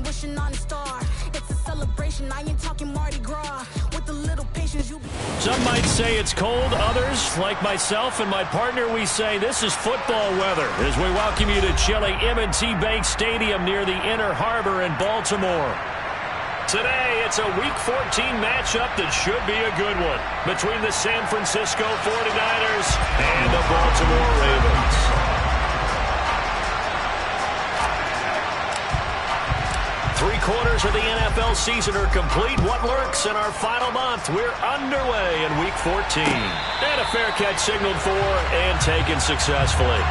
wishing on a star. It's a celebration, I ain't talking Mardi Gras. With a little patience, you. Some might say it's cold. Others, like myself and my partner, we say this is football weather as we welcome you to chilly M&T Bank Stadium near the Inner Harbor in Baltimore. Today, it's a Week 14 matchup that should be a good one between the San Francisco 49ers and the Baltimore Ravens. Three-quarters of the NFL season are complete. What lurks in our final month? We're underway in Week 14. And a fair catch signaled for and taken successfully.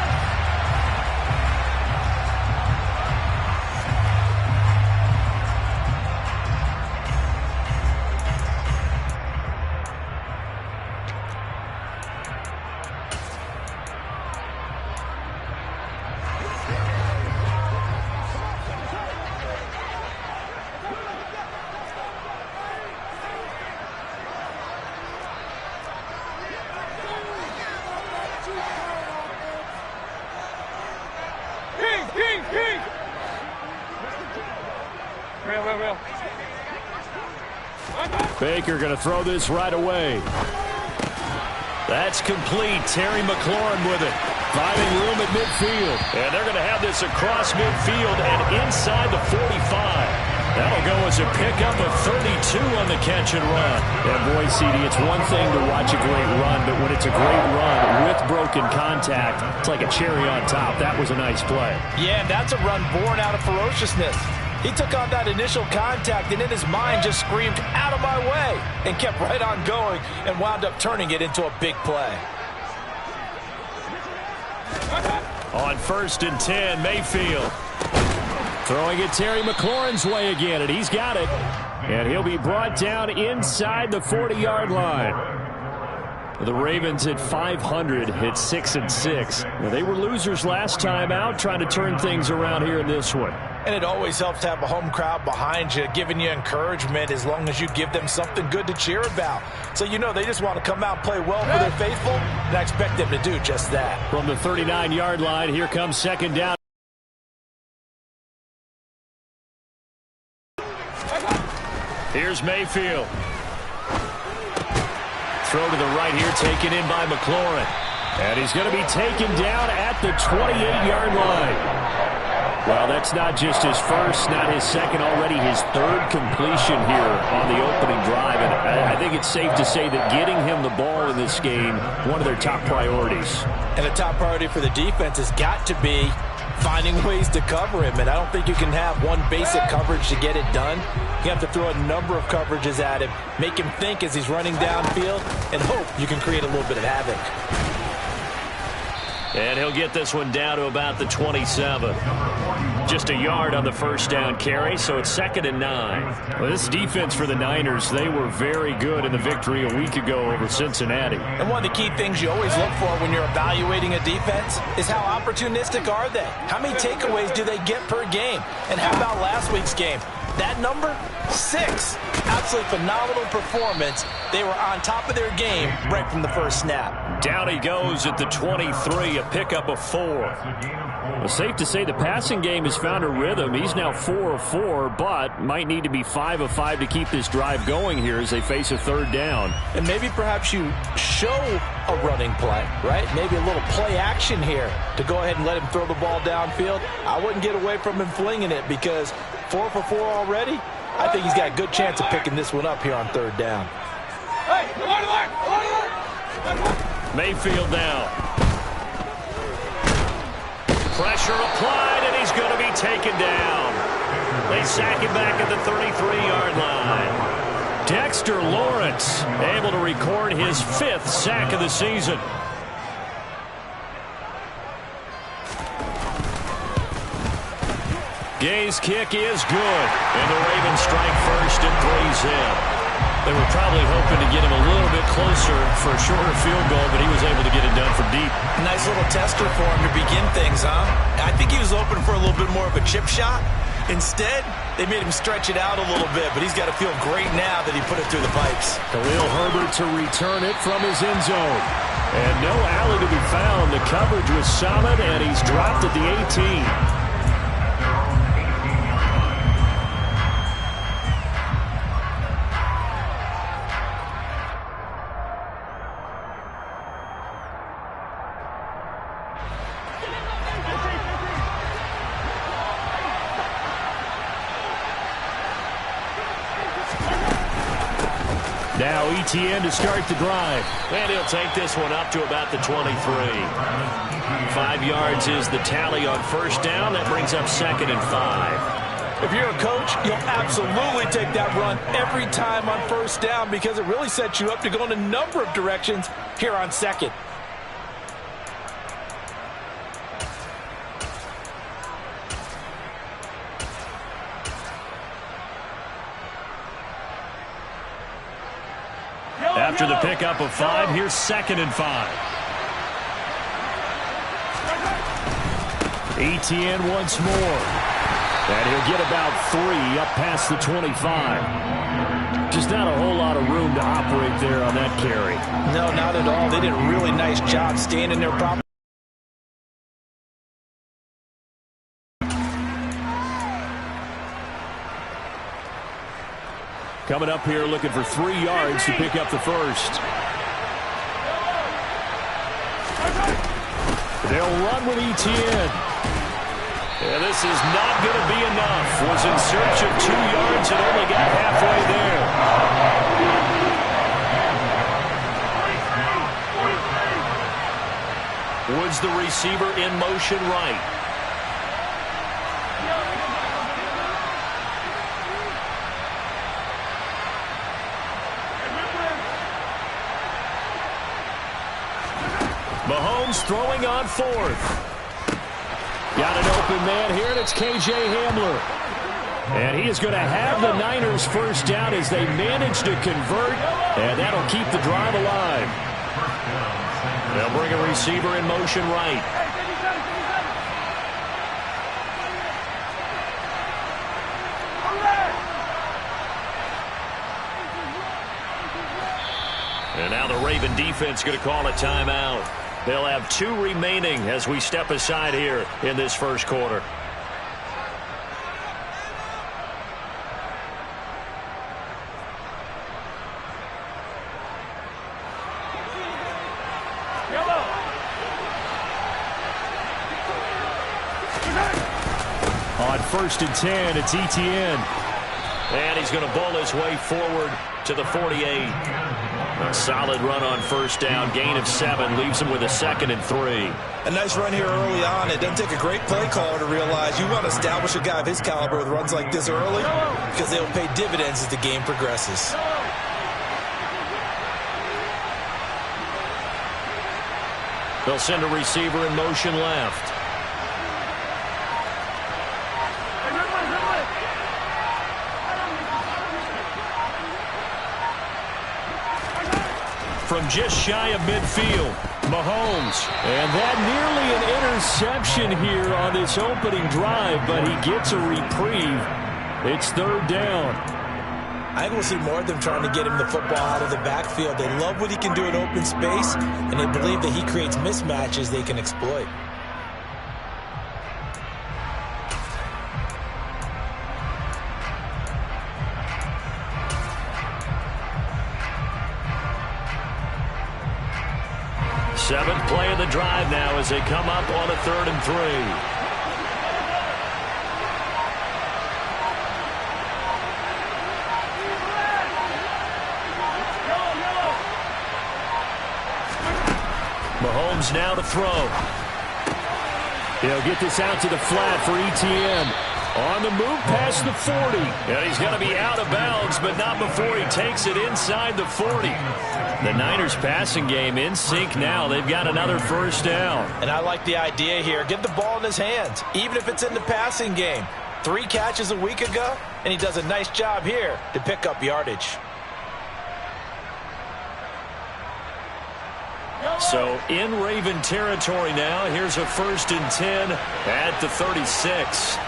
Baker going to throw this right away. That's complete. Terry McLaurin with it. Finding room at midfield. And they're going to have this across midfield and inside the 45. That'll go as a pickup of 32 on the catch and run. And boy, CD, it's one thing to watch a great run, but when it's a great run with broken contact, it's like a cherry on top. That was a nice play. Yeah, that's a run born out of ferociousness. He took on that initial contact and in his mind just screamed, "Out of my way," and kept right on going and wound up turning it into a big play. On 1st and 10, Mayfield. Throwing it Terry McLaurin's way again, and he's got it. And he'll be brought down inside the 40-yard line. The Ravens at 500 hit 6-6. Now, they were losers last time out, trying to turn things around here in this one. And it always helps to have a home crowd behind you, giving you encouragement as long as you give them something good to cheer about. So you know they just want to come out and play well for their faithful, and I expect them to do just that. From the 39-yard line, here comes second down. Here's Mayfield. Throw to the right here, taken in by McLaurin. And he's going to be taken down at the 28-yard line. Well, that's not just his first, not his second, already his third completion here on the opening drive. And I think it's safe to say that getting him the ball in this game, one of their top priorities. And a top priority for the defense has got to be finding ways to cover him. And I don't think you can have one basic coverage to get it done. You have to throw a number of coverages at him, make him think as he's running downfield, and hope you can create a little bit of havoc. And he'll get this one down to about the 27. Just a yard on the first down carry, so it's 2nd and 9. Well, this defense for the Niners, they were very good in the victory a week ago over Cincinnati. And one of the key things you always look for when you're evaluating a defense is how opportunistic are they? How many takeaways do they get per game? And how about last week's game? That number, 6. Absolutely phenomenal performance. They were on top of their game right from the first snap. Down he goes at the 23, a pickup of 4. Well, safe to say the passing game has found a rhythm. He's now 4 of 4, but might need to be 5 of 5 to keep this drive going here as they face a third down. And maybe perhaps you show a running play, right? Maybe a little play action here to go ahead and let him throw the ball downfield. I wouldn't get away from him flinging it because 4 for 4 already. I think he's got a good chance of picking this one up here on third down. Hey, Mayfield now. Pressure applied, and he's going to be taken down. They sack him back at the 33-yard line. Dexter Lawrence able to record his 5th sack of the season. Gay's kick is good, and the Ravens strike first and 3's in. They were probably hoping to get him a little bit closer for a shorter field goal, but he was able to get it done from deep. Nice little tester for him to begin things, huh? I think he was open for a little bit more of a chip shot. Instead, they made him stretch it out a little bit, but he's got to feel great now that he put it through the pipes. Khalil Herbert to return it from his end zone. And no alley to be found. The coverage was solid, and he's dropped at the 18. Now ETN to start the drive. And he'll take this one up to about the 23. 5 yards is the tally on first down. That brings up 2nd and 5. If you're a coach, you'll absolutely take that run every time on first down because it really sets you up to go in a number of directions here on 2nd. After the pickup of 5, here's 2nd and 5. ETN once more. And he'll get about 3 up past the 25. Just not a whole lot of room to operate there on that carry. No, not at all. They did a really nice job staying in their proper. Coming up here looking for 3 yards to pick up the first. They'll run with ETN. And this is not going to be enough. Was in search of 2 yards and only got halfway there. Woods the receiver in motion right. Mahomes throwing on 4th. Got an open man here, and it's KJ Hamler. And he is going to have the Niners first down as they manage to convert, and that'll keep the drive alive. They'll bring a receiver in motion right. And now the Raven defense going to call a timeout. They'll have 2 remaining as we step aside here in this first quarter. On 1st and 10, it's ETN. And he's going to bowl his way forward to the 48. A solid run on first down. Gain of 7 leaves him with a 2nd and 3. A nice run here early on. It doesn't take a great play caller to realize you want to establish a guy of his caliber with runs like this early because they'll pay dividends as the game progresses. They'll send a receiver in motion left. From just shy of midfield, Mahomes. And that nearly an interception here on this opening drive, but he gets a reprieve. It's 3rd down. I think we'll see more of them trying to get him the football out of the backfield. They love what he can do in open space, and they believe that he creates mismatches they can exploit. Seventh play of the drive now as they come up on a 3rd and 3. Mahomes now to throw. He'll get this out to the flat for ETN. On the move past the 40. And he's going to be out of bounds, but not before he takes it inside the 40. The Niners passing game in sync now. They've got another first down. And I like the idea here. Get the ball in his hands, even if it's in the passing game. 3 catches a week ago, and he does a nice job here to pick up yardage. So in Raven territory now. Here's a 1st and 10 at the 36.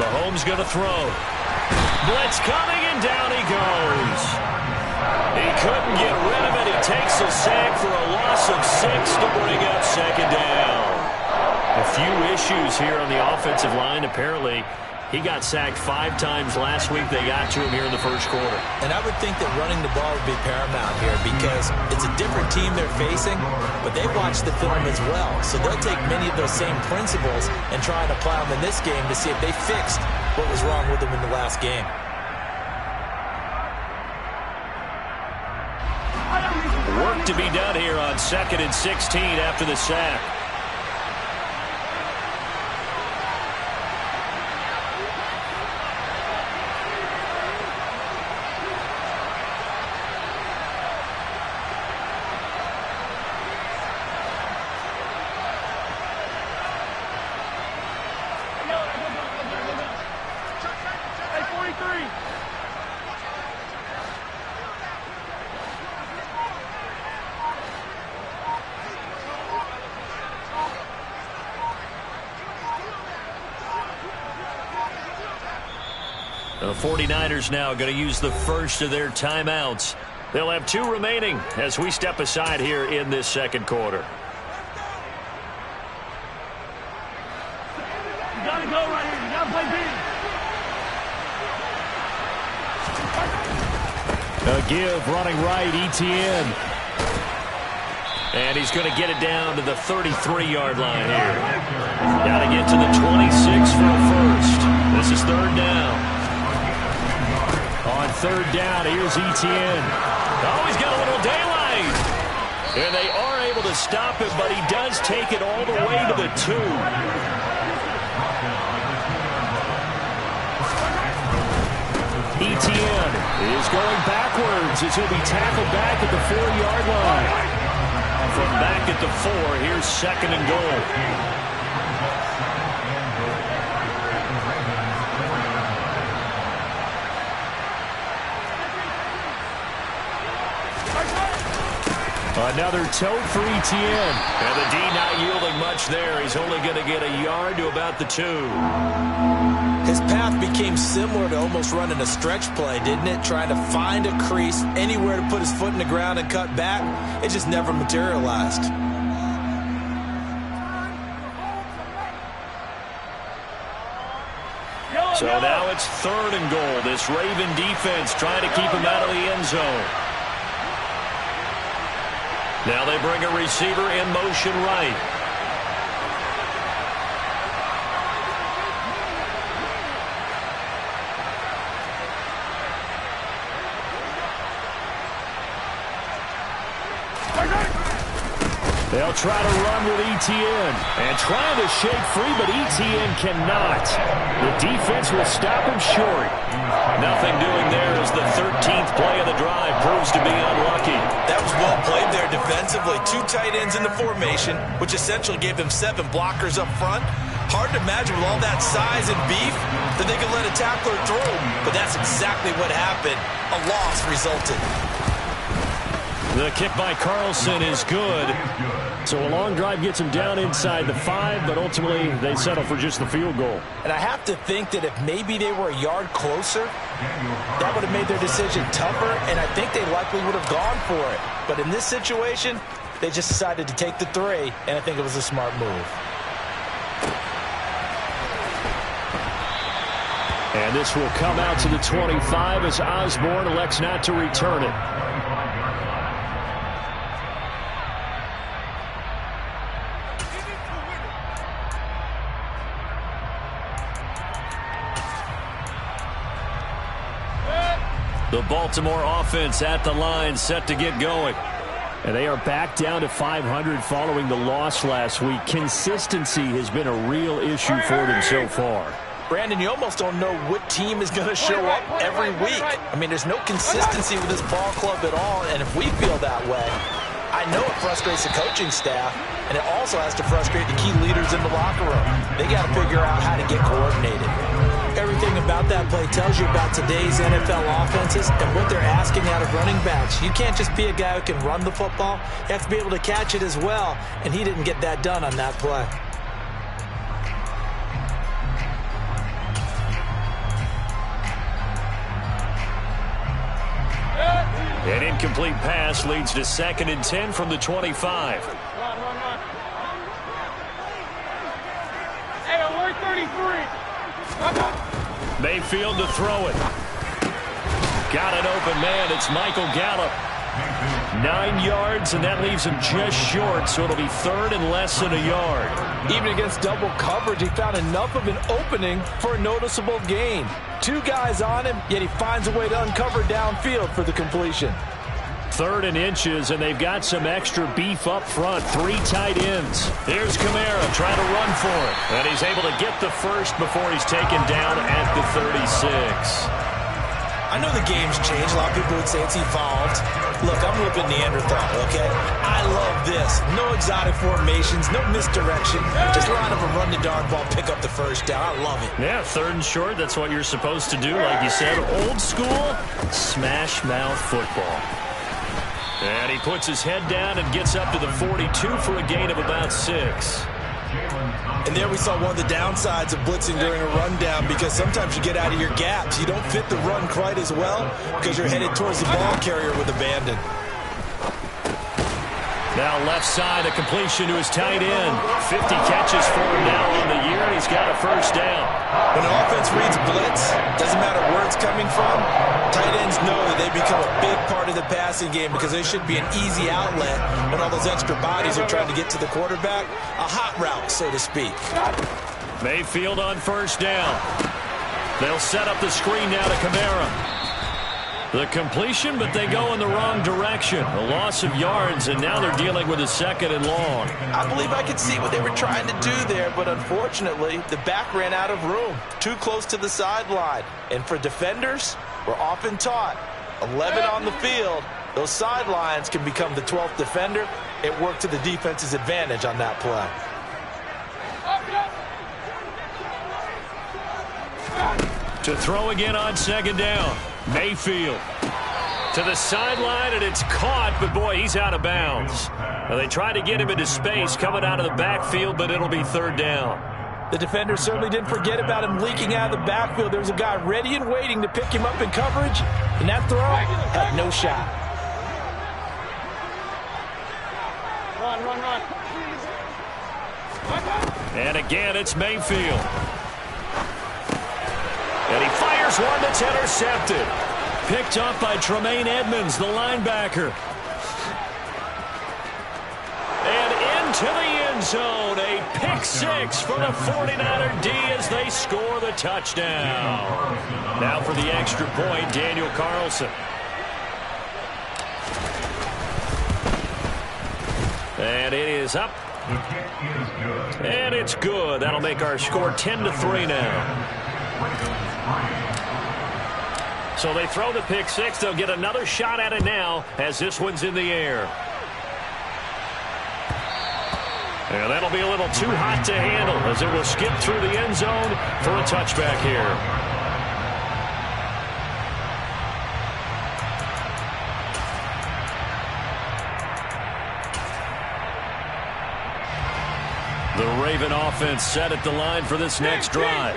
Mahomes going to throw. Blitz coming, and down he goes. He couldn't get rid of it. He takes a sack for a loss of 6 to bring up 2nd down. A few issues here on the offensive line. Apparently, He got sacked 5 times last week. They got to him here in the first quarter. And I would think that running the ball would be paramount here because it's a different team they're facing, but they watch the film as well. So they'll take many of those same principles and try and apply them in this game to see if they fixed what was wrong with them in the last game. Work to be done here on 2nd and 16 after the sack. The 49ers now going to use the first of their timeouts. They'll have 2 remaining as we step aside here in this second quarter. You gotta go right here. You gotta play big. A give running right, Etienne. And he's going to get it down to the 33-yard line here. Got to get to the 26 for a first. This is 3rd down. On 3rd down, here's Etienne. Oh, he's got a little daylight. And they are able to stop him, but he does take it all the way to the 2. Etienne is going backwards as he'll be tackled back at the 4-yard line. From back at the 4, here's 2nd and goal. Another tote for Etienne. And the D not yielding much there. He's only going to get a yard to about the 2. His path became similar to almost running a stretch play, didn't it? Trying to find a crease, anywhere to put his foot in the ground and cut back. It just never materialized. So now it's 3rd and goal. This Raven defense trying to keep him out of the end zone. Now they bring a receiver in motion right. They'll try to run with Etienne. And trying to shake free, but Etienne cannot. The defense will stop him short. Nothing doing there as the 13th play of the drive proves to be unlucky. That was well played there defensively. 2 tight ends in the formation, which essentially gave them 7 blockers up front. Hard to imagine with all that size and beef that they could let a tackler through. But that's exactly what happened. A loss resulted. The kick by Carlson is good. So a long drive gets him down inside the 5, but ultimately they settle for just the field goal. And I have to think that if maybe they were a yard closer, that would have made their decision tougher, and I think they likely would have gone for it. But in this situation, they just decided to take the 3, and I think it was a smart move. And this will come out to the 25 as Osborne elects not to return it. The Baltimore offense at the line, set to get going. And they are back down to 500 following the loss last week. Consistency has been a real issue for them so far. Brandon, you almost don't know what team is going to show up every week. I mean, there's no consistency with this ball club at all, and if we feel that way, I know it frustrates the coaching staff, and it also has to frustrate the key leaders in the locker room. They got to figure out how to get coordinated. Everything about that play tells you about today's NFL offenses and what they're asking out of running backs. You can't just be a guy who can run the football. You have to be able to catch it as well, and he didn't get that done on that play. An incomplete pass leads to 2nd and 10 from the 25. Hey, alert 33. Mayfield to throw it. Got an open man. It's Michael Gallup. 9 yards, and that leaves him just short, so it'll be third and less than a yard. Even against double coverage, he found enough of an opening for a noticeable gain. 2 guys on him, yet he finds a way to uncover downfield for the completion. Third and inches, and they've got some extra beef up front. 3 tight ends. Here's Kamara trying to run for it. And he's able to get the first before he's taken down at the 36. I know the game's changed. A lot of people would say it's evolved. Look, I'm a little bit Neanderthal, okay? I love this. No exotic formations, no misdirection. Just line up a run the darn ball, pick up the first down. I love it. Yeah, third and short, that's what you're supposed to do. Like you said, old school, smash mouth football. And he puts his head down and gets up to the 42 for a gain of about 6. And there we saw one of the downsides of blitzing during a rundown, because sometimes you get out of your gaps. You don't fit the run quite as well because you're headed towards the ball carrier with abandon. Now left side, a completion to his tight end. 50 catches for him now on the year, and he's got a first down. When an offense reads blitz, doesn't matter where it's coming from, tight ends know that they become a big part of the passing game because they should be an easy outlet when all those extra bodies are trying to get to the quarterback. A hot route, so to speak. Mayfield on first down. They'll set up the screen now to Kamara. The completion, but they go in the wrong direction. A loss of yards, and now they're dealing with a second and long. I believe I could see what they were trying to do there, but unfortunately, the back ran out of room. Too close to the sideline. And for defenders, we're often taught, 11 on the field, those sidelines can become the 12th defender. It worked to the defense's advantage on that play. To throw again on second down. Mayfield to the sideline, and it's caught, but boy, he's out of bounds. Now, they try to get him into space coming out of the backfield, but it'll be third down. The defender certainly didn't forget about him leaking out of the backfield. There was a guy ready and waiting to pick him up in coverage, and that throw had no shot. Run. And again, it's Mayfield. And he fires one that's intercepted. Picked up by Tremaine Edmonds, the linebacker. And into the end zone. A pick 6 for the 49er D as they score the touchdown. Now for the extra point, Daniel Carlson. And it is up. And it's good. That'll make our score 10-3 now. So they throw the pick 6. They'll get another shot at it now as this one's in the air. And that'll be a little too hot to handle as it will skip through the end zone for a touchback here. The Raven offense set at the line for this next drive.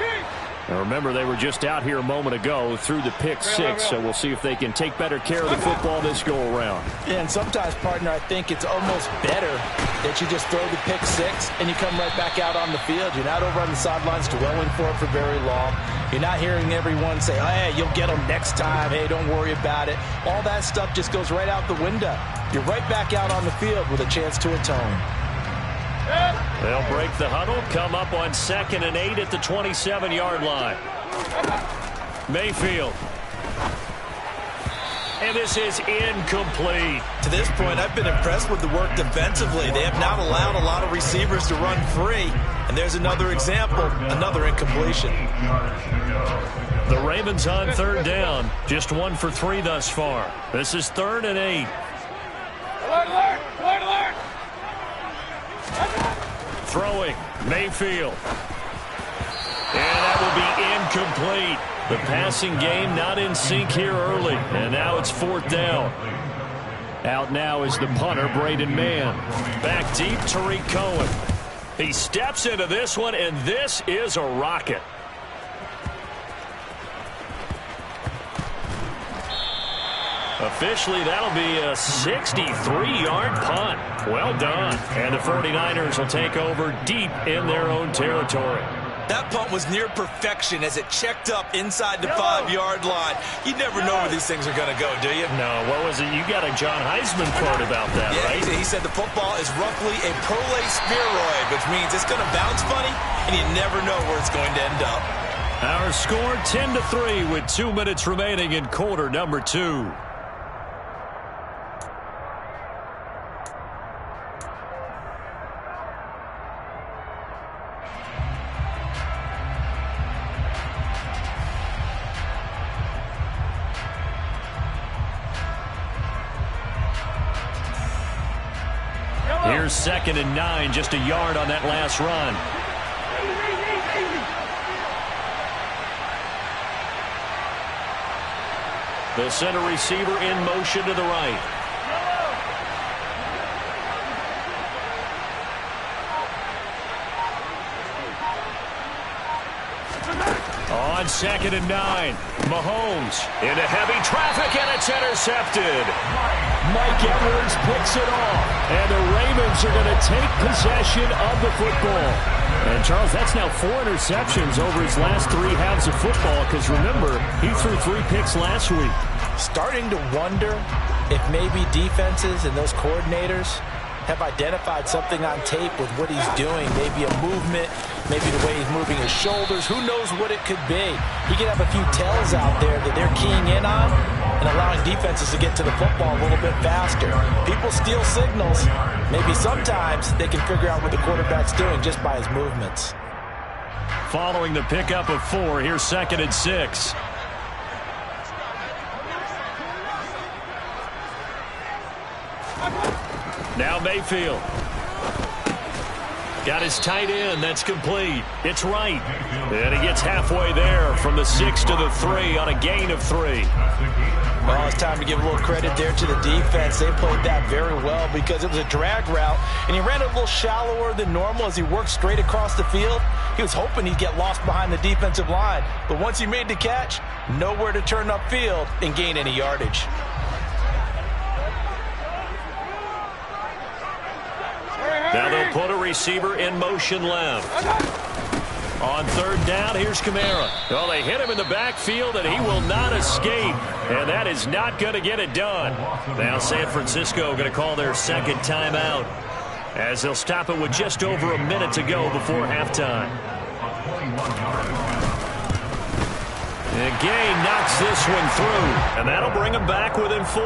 Now remember, they were just out here a moment ago through the pick 6, so we'll see if they can take better care of the football this go-around. Yeah, and sometimes, partner, I think it's almost better that you just throw the pick 6 and you come right back out on the field. You're not over on the sidelines dwelling for it for very long. You're not hearing everyone say, oh, hey, you'll get them next time. Hey, don't worry about it. All that stuff just goes right out the window. You're right back out on the field with a chance to atone. They'll break the huddle, come up on 2nd and 8 at the 27-yard line. Mayfield. And this is incomplete. To this point, I've been impressed with the work defensively. They have not allowed a lot of receivers to run free. And there's another example, another incompletion. The Ravens on third down. Just 1 for 3 thus far. This is 3rd and 8. Alert! Throwing, Mayfield. And that will be incomplete. The passing game not in sync here early. And now it's 4th down. Out now is the punter, Braden Mann. Back deep, Tariq Cohen. He steps into this one, and this is a rocket. Officially, that'll be a 63-yard punt. Well done. And the 49ers will take over deep in their own territory. That punt was near perfection as it checked up inside the 5-yard line. You never know where these things are going to go, do you? No, what was it? You got a John Heisman quote about that, yeah, right? He said the football is roughly a prolate spheroid, which means it's going to bounce funny, and you never know where it's going to end up. Our score 10-3 with 2 minutes remaining in quarter number 2. Here's 2nd and 9, just a yard on that last run. The center receiver in motion to the right. On 2nd and 9, Mahomes into heavy traffic, and it's intercepted. Mike Edwards picks it off, and the Ravens are going to take possession of the football. And, Charles, that's now 4 interceptions over his last 3 halves of football, because, remember, he threw 3 picks last week. Starting to wonder if maybe defenses and those coordinators have identified something on tape with what he's doing. Maybe a movement, maybe the way he's moving his shoulders. Who knows what it could be? He could have a few tells out there that they're keying in on and allowing defenses to get to the football a little bit faster. People steal signals. Maybe sometimes they can figure out what the quarterback's doing just by his movements. Following the pickup of 4, here's 2nd and 6. Now Mayfield. Got his tight end. That's complete. It's right. And he gets halfway there from the 6 to the 3 on a gain of 3. Well, it's time to give a little credit there to the defense. They played that very well because it was a drag route, and he ran a little shallower than normal as he worked straight across the field. He was hoping he'd get lost behind the defensive line, but once he made the catch, nowhere to turn upfield and gain any yardage. Now they'll put a receiver in motion left. On 3rd down, here's Kamara. Well, they hit him in the backfield, and he will not escape. And that is not going to get it done. Now San Francisco going to call their 2nd timeout, as they'll stop it with just over a minute to go before halftime. And Gay knocks this one through, and that'll bring him back within 4.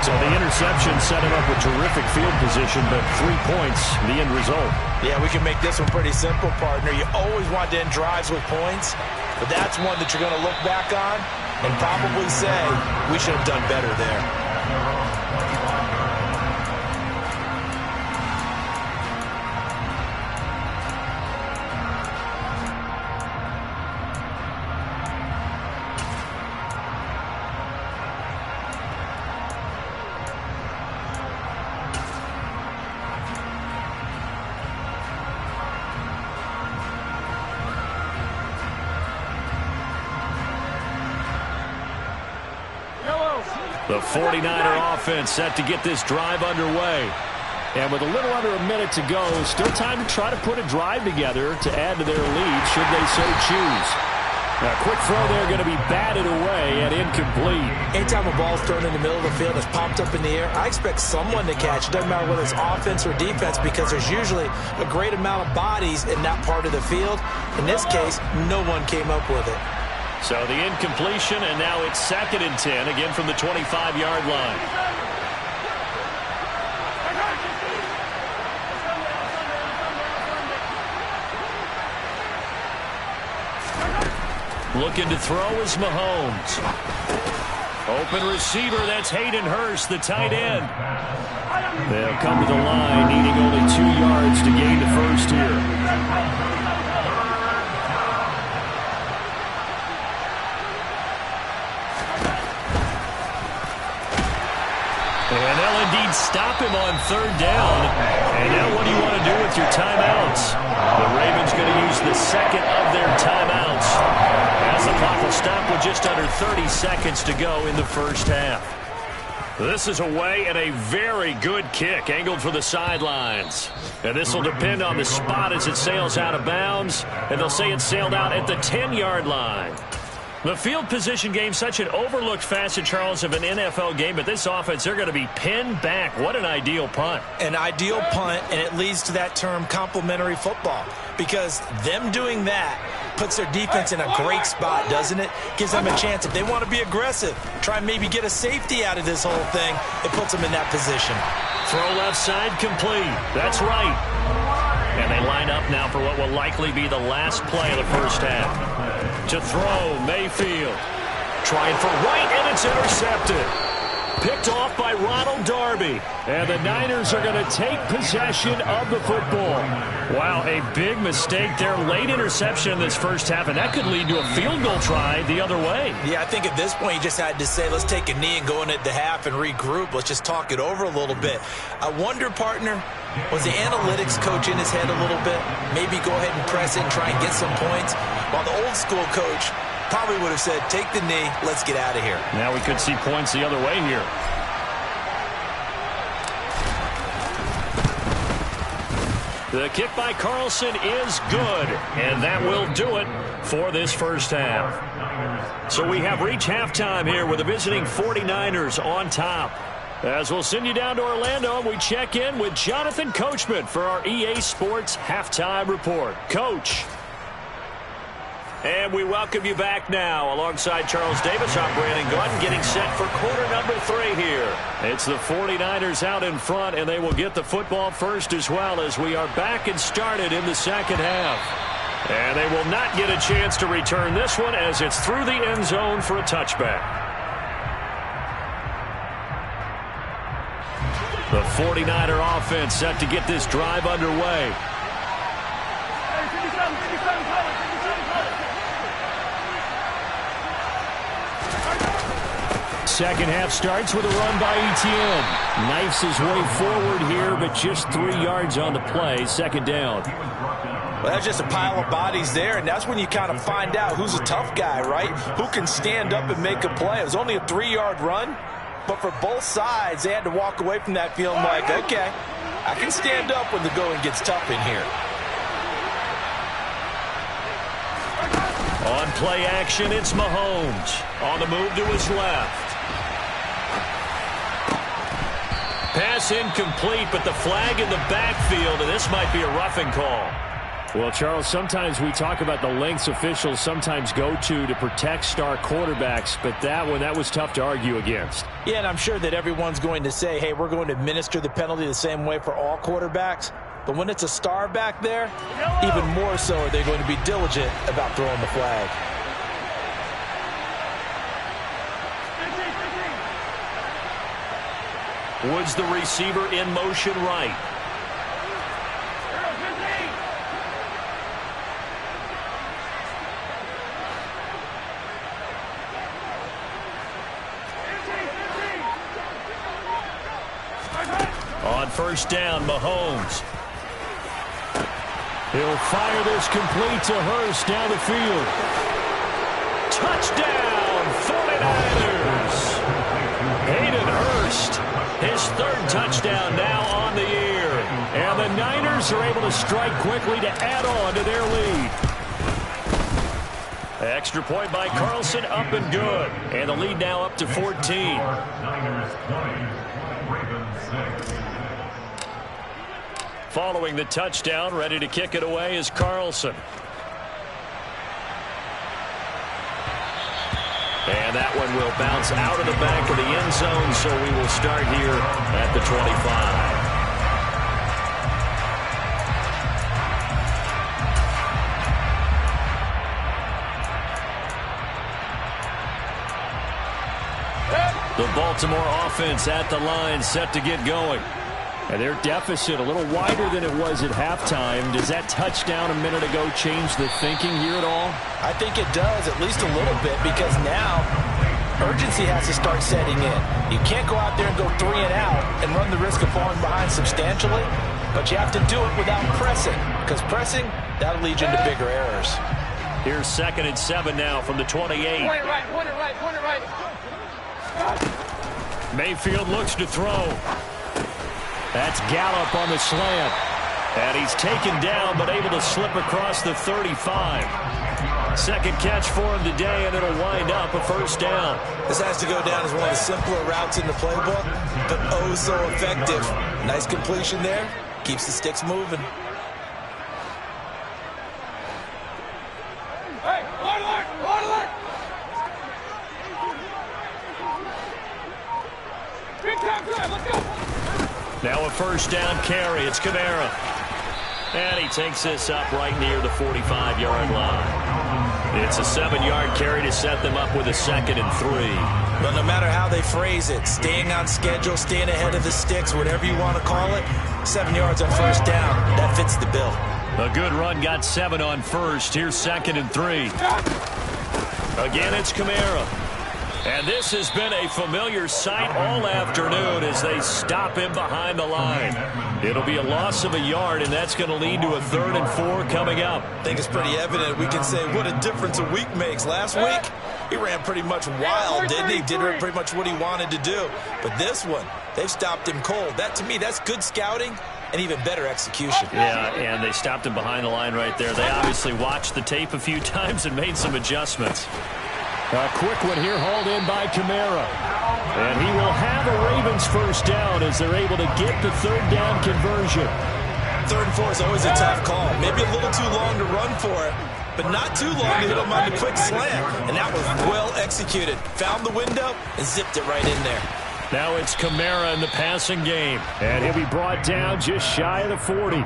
So the interception set him up with terrific field position, but 3 points, the end result. Yeah, we can make this one pretty simple, partner. You always want to end drives with points, but that's one that you're going to look back on and probably say, we should have done better there. The 49er offense set to get this drive underway. And with a little under a minute to go, still time to try to put a drive together to add to their lead should they so choose. A quick throw there going to be batted away and incomplete. Anytime a ball's thrown in the middle of the field, it's popped up in the air, I expect someone to catch. It doesn't matter whether it's offense or defense because there's usually a great amount of bodies in that part of the field. In this case, no one came up with it. So the incompletion, and now it's 2nd and 10, again from the 25-yard line. Looking to throw is Mahomes. Open receiver, that's Hayden Hurst, the tight end. They'll come to the line, needing only 2 yards to gain the first here. And they'll indeed stop him on 3rd down. And now what do you want to do with your timeouts? The Ravens going to use the 2nd of their timeouts, as the clock will stop with just under 30 seconds to go in the first half. This is away and a very good kick angled for the sidelines. And this will depend on the spot as it sails out of bounds. And they'll say it sailed out at the 10-yard line. The field position game, such an overlooked facet, Charles, of an NFL game. But this offense, they're going to be pinned back. What an ideal punt. An ideal punt, and it leads to that term complementary football. Because them doing that puts their defense in a great spot, doesn't it? Gives them a chance. If they want to be aggressive, try and maybe get a safety out of this whole thing, it puts them in that position. Throw left side complete. That's right. And they line up now for what will likely be the last play of the first half. To throw, Mayfield. Trying for White, and it's intercepted. Picked off by Ronald Darby. And the Niners are going to take possession of the football. Wow, a big mistake there. Late interception in this first half, and that could lead to a field goal try the other way. Yeah, I think at this point you just had to say, let's take a knee and go into the half and regroup. Let's just talk it over a little bit. I wonder, partner, was the analytics coach in his head a little bit? Maybe go ahead and press it and try and get some points? While the old school coach probably would have said, take the knee, let's get out of here. Now we could see points the other way here. The kick by Carlson is good, and that will do it for this first half. So we have reached halftime here with the visiting 49ers on top. As we'll send you down to Orlando, and we check in with Jonathan Coachman for our EA Sports Halftime Report. Coach. And we welcome you back now alongside Charles Davis. I'm Brandon Gaudin getting set for quarter number 3 here. It's the 49ers out in front, and they will get the football first as well as we are back and started in the second half. And they will not get a chance to return this one as it's through the end zone for a touchback. The 49er offense set to get this drive underway. Second half starts with a run by Etienne. Knifes his way forward here, but just 3 yards on the play. Second down. Well, that's just a pile of bodies there, and that's when you kind of find out who's a tough guy, right? Who can stand up and make a play. It was only a 3-yard run, but for both sides, they had to walk away from that feeling like, okay, I can stand up when the going gets tough in here. On play action, it's Mahomes. On the move to his left. Pass incomplete, but the flag in the backfield, and this might be a roughing call. Well, Charles, sometimes we talk about the lengths officials sometimes go to protect star quarterbacks, but that one, that was tough to argue against. Yeah, and I'm sure that everyone's going to say, hey, we're going to administer the penalty the same way for all quarterbacks. But when it's a star back there, even more so are they going to be diligent about throwing the flag. Woods, the receiver, in motion right. On first down, Mahomes. He'll fire this complete to Hurst down the field. Touchdown, 49ers. Hayden Hurst, his 3rd touchdown now on the year. And the Niners are able to strike quickly to add on to their lead. Extra point by Carlson, up and good. And the lead now up to 14. Following the touchdown, ready to kick it away is Carlson. And that one will bounce out of the back of the end zone, so we will start here at the 25. The Baltimore offense at the line, set to get going. And their deficit a little wider than it was at halftime. Does that touchdown a minute ago change the thinking here at all? I think it does, at least a little bit, because now urgency has to start setting in. You can't go out there and go 3 and out and run the risk of falling behind substantially, but you have to do it without pressing, because pressing, that'll lead you into bigger errors. Here's 2nd and 7 now from the 28. Point it right, point it right, point it right. Mayfield looks to throw. That's Gallup on the slant. And he's taken down, but able to slip across the 35. Second catch for him today, and it'll wind up a first down. This has to go down as one of the simpler routes in the playbook, but oh so effective. Nice completion there. Keeps the sticks moving. Hey, line alert! Line alert! Big time drive, let's go! Now a first down carry. It's Kamara. And he takes this up right near the 45-yard line. It's a 7-yard carry to set them up with a 2nd and 3. But no matter how they phrase it, staying on schedule, staying ahead of the sticks, whatever you want to call it, 7 yards on first down, that fits the bill. A good run got 7 on first. Here's 2nd and 3. Again, it's Kamara. And this has been a familiar sight all afternoon as they stop him behind the line. It'll be a loss of a yard, and that's going to lead to a 3rd and 4 coming up. I think it's pretty evident. We can say what a difference a week makes. Last week, he ran pretty much wild, didn't he? Did pretty much what he wanted to do. But this one, they've stopped him cold. That, to me, that's good scouting and even better execution. Yeah, and they stopped him behind the line right there. They obviously watched the tape a few times and made some adjustments. A quick one here, hauled in by Kamara. And he will have a Ravens first down as they're able to get the 3rd down conversion. 3rd and 4 is always a tough call. Maybe a little too long to run for it, but not too long to hit him on the quick slant. And that was well executed. Found the window and zipped it right in there. Now it's Kamara in the passing game. And he'll be brought down just shy of the 40.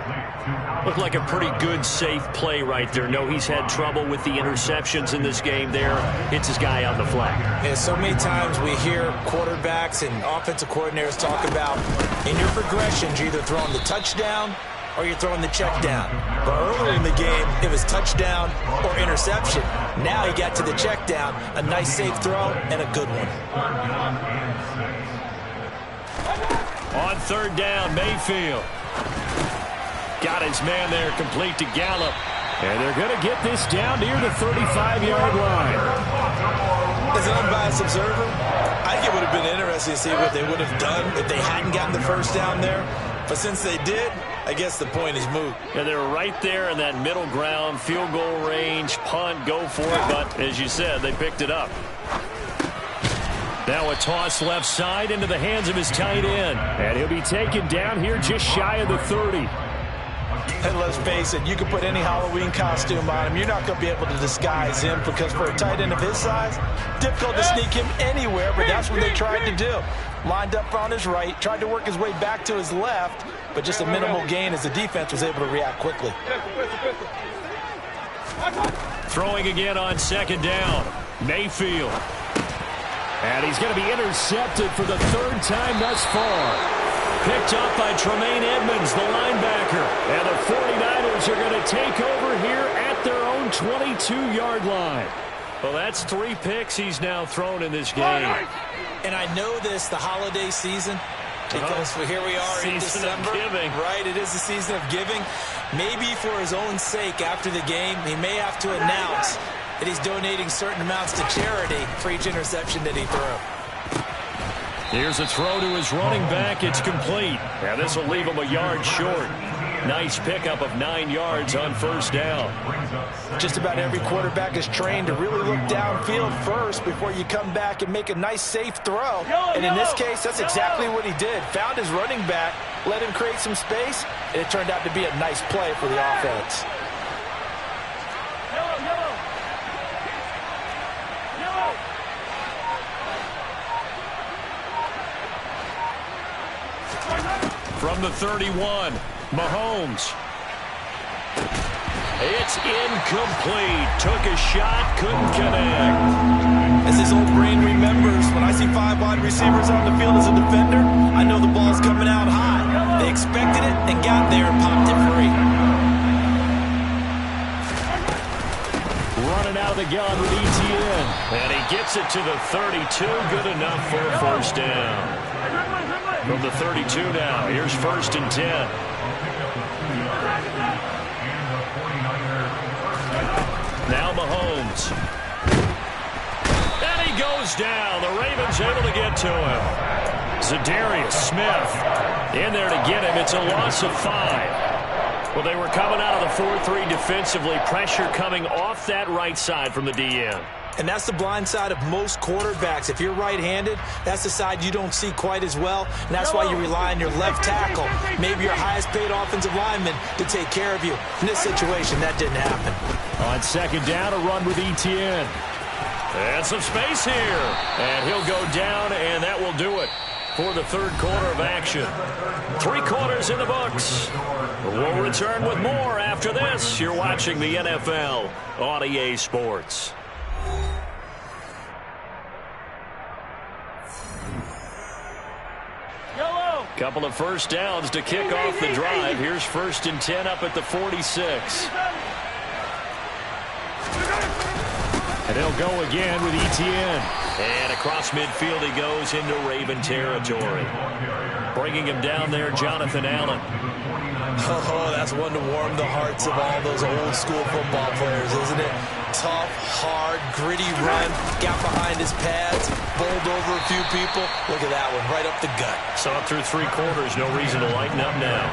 Looked like a pretty good, safe play right there. No, he's had trouble with the interceptions in this game there. Hits his guy out the flat. Yeah, so many times we hear quarterbacks and offensive coordinators talk about in your progressions, you're either throwing the touchdown or you're throwing the check down. But earlier in the game, it was touchdown or interception. Now he got to the check down, a nice safe throw and a good one. On 3rd down, Mayfield. Got his man there, complete to Gallup. And they're going to get this down near the 35-yard line. As an unbiased observer, I think it would have been interesting to see what they would have done if they hadn't gotten the first down there. But since they did, I guess the point is moot. Yeah, they were right there in that middle ground, field goal range, punt, go for it. But as you said, they picked it up. Now a toss left side into the hands of his tight end. And he'll be taken down here just shy of the 30. And let's face it, you can put any Halloween costume on him. You're not going to be able to disguise him because for a tight end of his size, difficult to sneak him anywhere, but that's what they tried to do. Lined up on his right, tried to work his way back to his left, but just a minimal gain as the defense was able to react quickly. Throwing again on 2nd down, Mayfield. And he's going to be intercepted for the 3rd time thus far. Picked up by Tremaine Edmonds, the linebacker. And the 49ers are going to take over here at their own 22-yard line. Well, that's 3 picks he's now thrown in this game. And I know this, the holiday season, because here we are in December. Giving. Right, it is the season of giving. Maybe for his own sake after the game, he may have to announce that he's donating certain amounts to charity for each interception that he threw. Here's a throw to his running back. It's complete. And this will leave him a yard short. Nice pickup of 9 yards on first down. Just about every quarterback is trained to really look downfield first before you come back and make a nice, safe throw. And in this case, that's exactly what he did. Found his running back, let him create some space, and it turned out to be a nice play for the offense. From the 31, Mahomes. It's incomplete. Took a shot, couldn't connect. As his old brain remembers, when I see 5 wide receivers on the field as a defender, I know the ball's coming out high. They expected it and got there and popped it free. Running out of the gun with Etienne. And he gets it to the 32. Good enough for a first down. From the 32 now, here's 1st and 10. Now Mahomes. And he goes down. The Ravens able to get to him. Za'Darius Smith in there to get him. It's a loss of 5. Well, they were coming out of the 4-3 defensively. Pressure coming off that right side from the DN. And that's the blind side of most quarterbacks. If you're right-handed, that's the side you don't see quite as well. And that's why you rely on your left tackle, maybe your highest-paid offensive lineman, to take care of you. In this situation, that didn't happen. On second down, a run with Etienne. And some space here. And he'll go down, and that will do it for the third quarter of action. 3 quarters in the books. We'll return with more after this. You're watching the NFL on EA Sports. Couple of first downs to kick off the drive. Here's 1st and 10 up at the 46. And they'll go again with Etienne. And across midfield he goes into Raven territory. Bringing him down there, Jonathan Allen. Oh, that's one to warm the hearts of all those old school football players, isn't it? Tough, hard, gritty run, got behind his pads, bowled over a few people. Look at that one, right up the gut. Saw it through 3 quarters, no reason to lighten up now.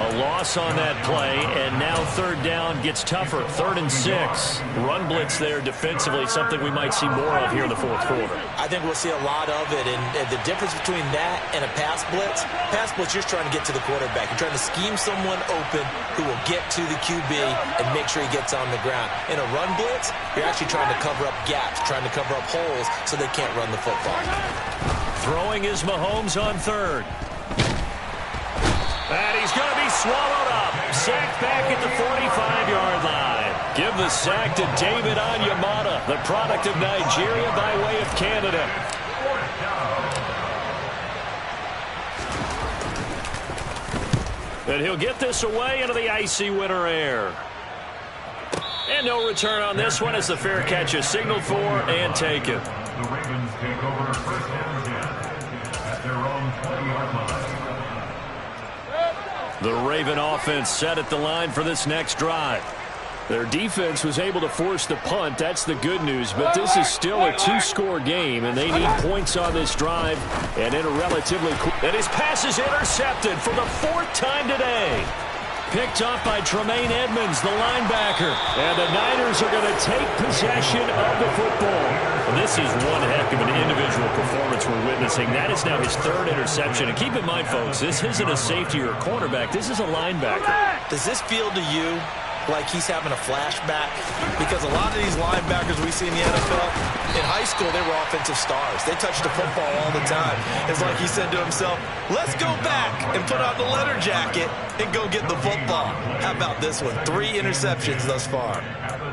A loss on that play, and now third down gets tougher. 3rd and 6. Run blitz there defensively, something we might see more of here in the fourth quarter. I think we'll see a lot of it, and the difference between that and a pass blitz, you're trying to get to the quarterback. You're trying to scheme someone open who will get to the QB and make sure he gets on the ground. In a run blitz, you're actually trying to cover up gaps, trying to cover up holes so they can't run the football. Throwing is Mahomes on 3rd. And he's going to be swallowed up. Sacked back at the 45-yard line. Give the sack to David Onyemata, the product of Nigeria by way of Canada. And he'll get this away into the icy winter air. And no return on this one as the fair catch is signaled for and taken. The Ravens take over 1st and 10 at their own 20-yard line. The Raven offense set at the line for this next drive. Their defense was able to force the punt. That's the good news. But this is still a 2-score game, and they need points on this drive. And in a relatively quick... And his pass is intercepted for the 4th time today. Picked off by Tremaine Edmonds, the linebacker. And the Niners are going to take possession of the football. And this is one heck of an individual performance we're witnessing. That is now his 3rd interception. And keep in mind, folks, this isn't a safety or a cornerback. This is a linebacker. Does this feel to you like he's having a flashback? Because a lot of these linebackers we see in the NFL, in high school, they were offensive stars. They touched the football all the time. It's like he said to himself, let's go back and put on the leather jacket and go get the football. How about this one? 3 interceptions thus far.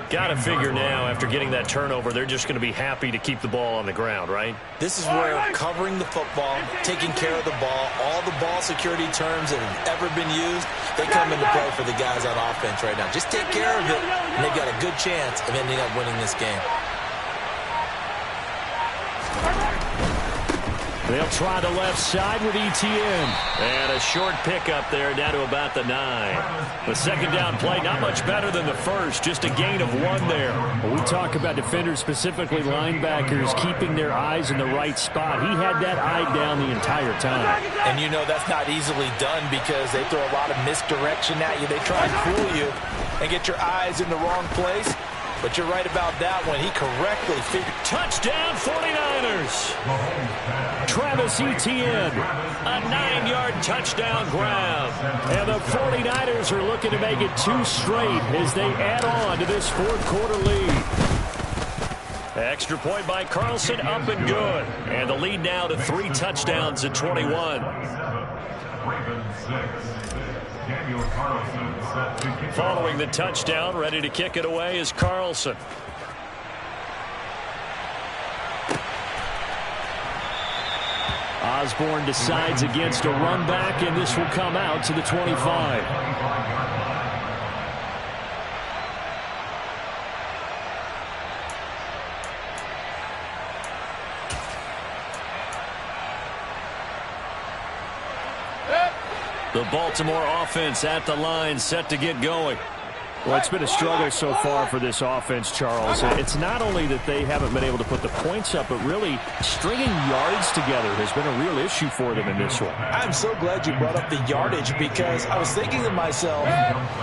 Got to figure now, after getting that turnover, they're just going to be happy to keep the ball on the ground, right? This is where covering the football, taking care of the ball, all the ball security terms that have ever been used, they come into play for the guys on offense right now. Just take care of it, and they've got a good chance of ending up winning this game. They'll try the left side with Etienne. And a short pickup there down to about the 9. The second down play, not much better than the first, just a gain of 1 there. When we talk about defenders, specifically linebackers, keeping their eyes in the right spot. He had that eye down the entire time. And you know that's not easily done because they throw a lot of misdirection at you. They try and fool you and get your eyes in the wrong place. But you're right about that one. He correctly figured. Touchdown 49ers. Travis Etienne, a 9-yard touchdown grab. And the 49ers are looking to make it 2 straight as they add on to this 4th quarter lead. Extra point by Carlson, up and good. And the lead now to 3 touchdowns at 21. Following the touchdown, ready to kick it away is Carlson. Osborne decides against a run back, and this will come out to the 25. The Baltimore offense at the line, set to get going. Well, it's been a struggle so far for this offense, Charles. It's not only that they haven't been able to put the points up, but really stringing yards together has been a real issue for them in this one. I'm so glad you brought up the yardage because I was thinking to myself,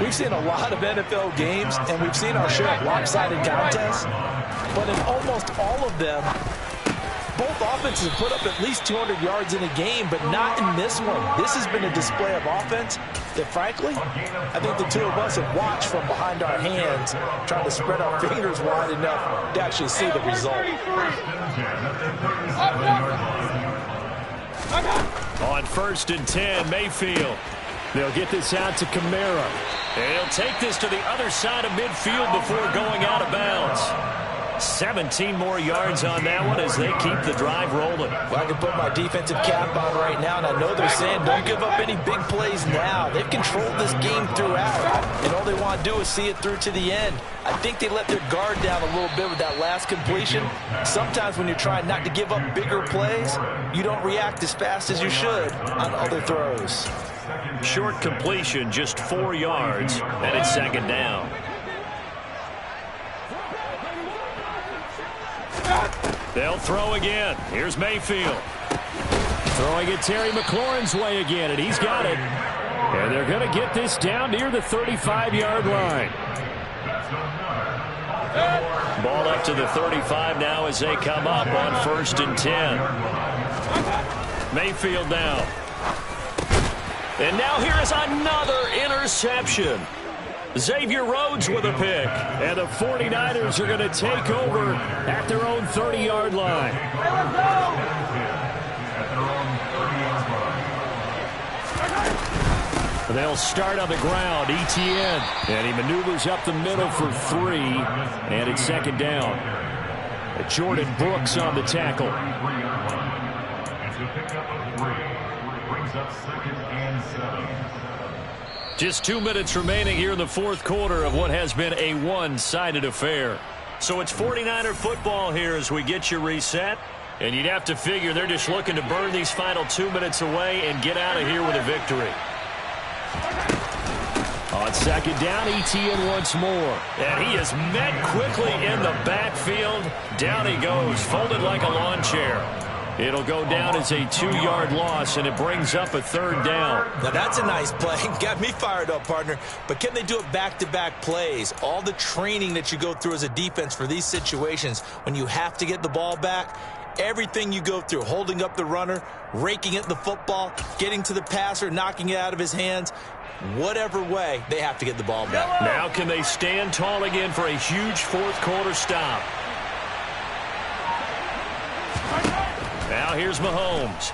we've seen a lot of NFL games and we've seen our share of lopsided contests, but in almost all of them, both offenses have put up at least 200 yards in a game, but not in this one. This has been a display of offense that, frankly, I think the two of us have watched from behind our hands, trying to spread our fingers wide enough to actually see the result. On 1st and 10, Mayfield. They'll get this out to Kamara. And he'll take this to the other side of midfield before going out of bounds. 17 more yards on that one as they keep the drive rolling. Well, I can put my defensive cap on right now, and I know they're saying don't give up any big plays now. They've controlled this game throughout, and all they want to do is see it through to the end. I think they let their guard down a little bit with that last completion. Sometimes when you're trying not to give up bigger plays, you don't react as fast as you should on other throws. Short completion, just 4 yards, and it's 2nd down. They'll throw again. Here's Mayfield. Throwing it Terry McLaurin's way again, and he's got it. And they're going to get this down near the 35-yard line. Ball up to the 35 now as they come up on 1st and 10. Mayfield now. And now here is another interception. Xavier Rhodes with a pick. And the 49ers are going to take over at their own 30-yard line. They'll start on the ground. Etienne. And he maneuvers up the middle for 3. And it's 2nd down. Jordan Brooks on the tackle. And to pick up a 3, brings up 2nd and 7. Just 2 minutes remaining here in the 4th quarter of what has been a one-sided affair. So it's 49er football here as we get you reset. And you'd have to figure they're just looking to burn these final 2 minutes away and get out of here with a victory. On 2nd down, Etienne once more. And he is met quickly in the backfield. Down he goes, folded like a lawn chair. It'll go down as a 2-yard loss, and it brings up a 3rd down. Now, that's a nice play. Got me fired up, partner. But can they do it back-to-back plays? All the training that you go through as a defense for these situations, when you have to get the ball back, everything you go through, holding up the runner, raking at the football, getting to the passer, knocking it out of his hands, whatever way, they have to get the ball back. Now can they stand tall again for a huge 4th quarter stop? Now here's Mahomes.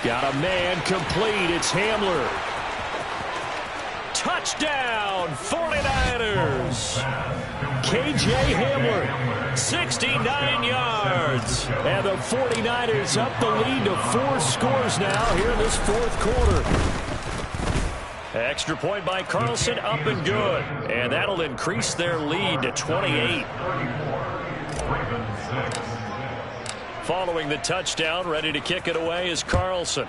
Got a man complete. It's Hamler. Touchdown, 49ers. KJ Hamler, 69 yards. And the 49ers up the lead to 4 scores now here in this 4th quarter. Extra point by Carlson, up and good. And that'll increase their lead to 28. Following the touchdown, ready to kick it away is Carlson.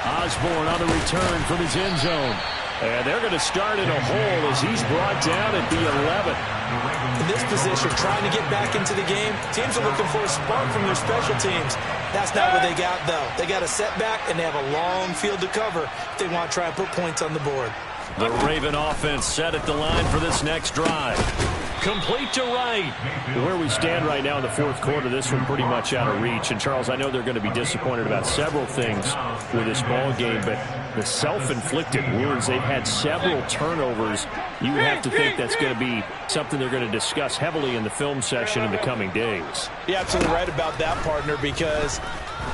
Osborne on the return from his end zone. And they're going to start in a hole as he's brought down at the 11. In this position, trying to get back into the game, teams are looking for a spark from their special teams. That's not what they got, though. They got a setback, and they have a long field to cover if they want to try and put points on the board. The Raven offense set at the line for this next drive. Complete to Wright. Where we stand right now in the 4th quarter, this one pretty much out of reach. And, Charles, I know they're going to be disappointed about several things with this ball game, but the self-inflicted wounds, they've had several turnovers. You have to think that's going to be something they're going to discuss heavily in the film session in the coming days. You're absolutely right about that, partner, because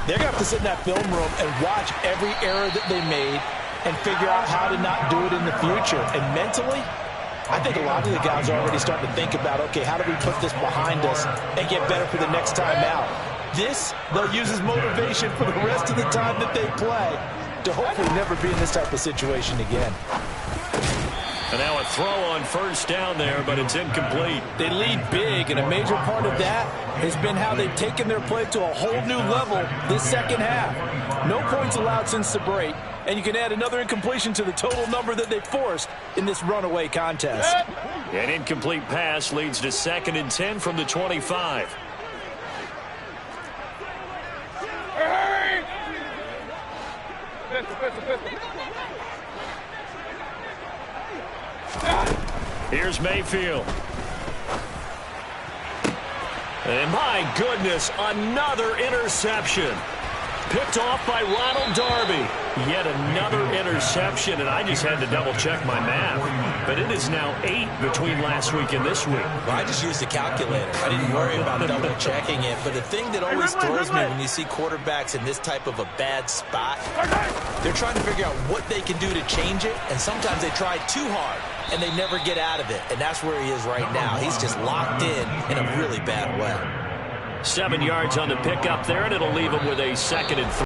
they're going to have to sit in that film room and watch every error that they made and figure out how to not do it in the future. And mentally, I think a lot of the guys are already starting to think about, okay, how do we put this behind us and get better for the next time out? This, they'll use as motivation for the rest of the time that they play to hopefully never be in this type of situation again. And now a throw on first down there, but it's incomplete. They lead big, and a major part of that has been how they've taken their play to a whole new level this second half. No points allowed since the break, and you can add another incompletion to the total number that they forced in this runaway contest. An incomplete pass leads to 2nd and 10 from the 25. Hurry! Pistol. Here's Mayfield. And my goodness, another interception. Picked off by Ronald Darby. Yet another interception, and I just had to double-check my math. But it is now 8 between last week and this week. Well, I just used a calculator. I didn't worry about double-checking it. But the thing that always throws me when you see quarterbacks in this type of a bad spot, they're trying to figure out what they can do to change it, and sometimes they try too hard, and they never get out of it. And that's where he is right now. He's just locked in a really bad way. 7 yards on the pickup there, and it'll leave him with a 2nd and 3.